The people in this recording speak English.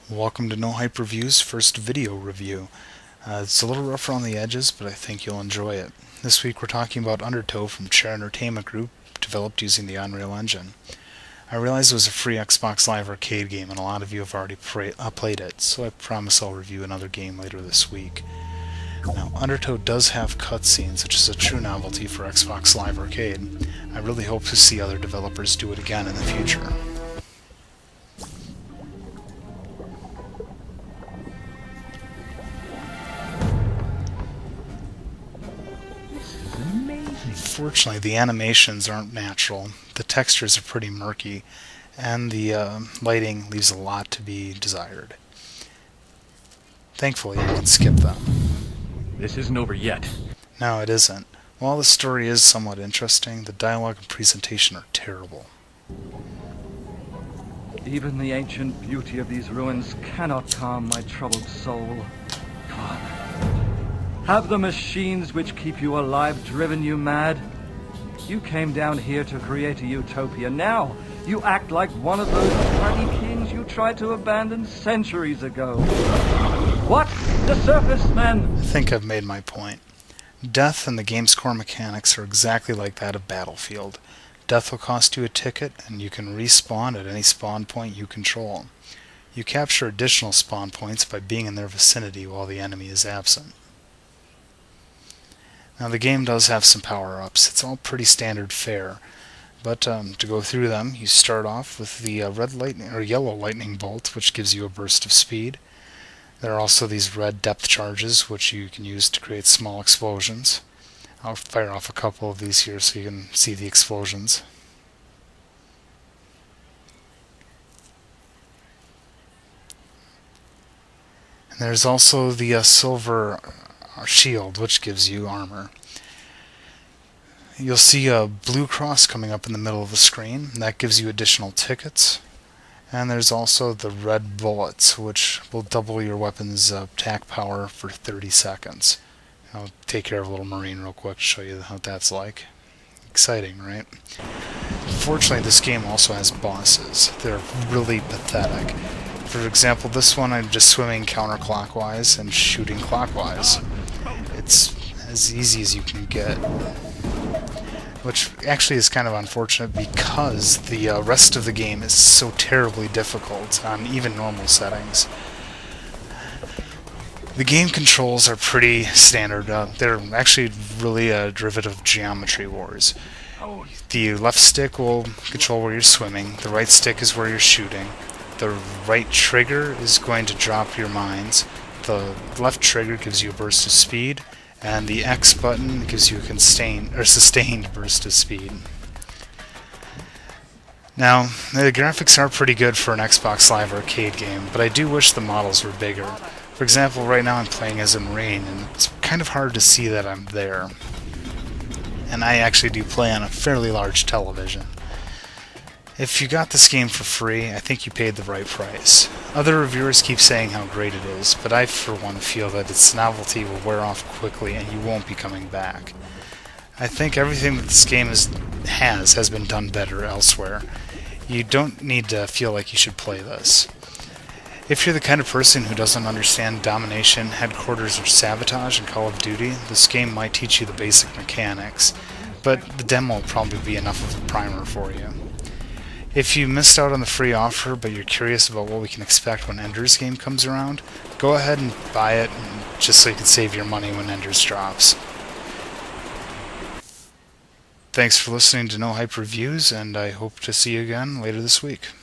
Welcome to No Hype Review's first video review. It's a little rough around the edges, but I think you'll enjoy it. This week we're talking about Undertow from Chair Entertainment Group, developed using the Unreal Engine. I realize it was a free Xbox Live Arcade game and a lot of you have already played it, so I promise I'll review another game later this week. Now, Undertow does have cutscenes, which is a true novelty for Xbox Live Arcade. I really hope to see other developers do it again in the future. Unfortunately, the animations aren't natural, the textures are pretty murky, and the lighting leaves a lot to be desired. Thankfully, you can skip them. This isn't over yet. No, it isn't. While the story is somewhat interesting, the dialogue and presentation are terrible. Even the ancient beauty of these ruins cannot calm my troubled soul. Father, have the machines which keep you alive driven you mad? You came down here to create a utopia. Now you act like one of those bloody kings you tried to abandon centuries ago. What? The surface men? I think I've made my point. Death and the game's core mechanics are exactly like that of Battlefield. Death will cost you a ticket, and you can respawn at any spawn point you control. You capture additional spawn points by being in their vicinity while the enemy is absent. Now the game does have some power-ups. It's all pretty standard fare, but to go through them, you start off with the yellow lightning bolt, which gives you a burst of speed. There are also these red depth charges, which you can use to create small explosions. I'll fire off a couple of these here so you can see the explosions. And there's also the silver shield, which gives you armor. You'll see a blue cross coming up in the middle of the screen, and that gives you additional tickets. And there's also the red bullets, which will double your weapon's attack power for 30 seconds. I'll take care of a little marine real quick to show you what that's like. Exciting, right? Unfortunately, this game also has bosses. They're really pathetic. For example, this one I'm just swimming counterclockwise and shooting clockwise. It's as easy as you can get. Which actually is kind of unfortunate because the rest of the game is so terribly difficult on even normal settings. The game controls are pretty standard. They're actually really a derivative of Geometry Wars. The left stick will control where you're swimming, the right stick is where you're shooting, the right trigger is going to drop your mines, the left trigger gives you a burst of speed, and the X button gives you a sustained burst of speed. Now, the graphics are pretty good for an Xbox Live Arcade game, but I do wish the models were bigger. For example, right now I'm playing as a Marine, and it's kind of hard to see that I'm there. And I actually do play on a fairly large television. If you got this game for free, I think you paid the right price. Other reviewers keep saying how great it is, but I for one feel that its novelty will wear off quickly and you won't be coming back. I think everything that this game has been done better elsewhere. You don't need to feel like you should play this. If you're the kind of person who doesn't understand domination, headquarters, or sabotage in Call of Duty, this game might teach you the basic mechanics, but the demo will probably be enough of a primer for you. If you missed out on the free offer, but you're curious about what we can expect when Ender's Game comes around, go ahead and buy it, just so you can save your money when Ender's drops. Thanks for listening to No Hype Reviews, and I hope to see you again later this week.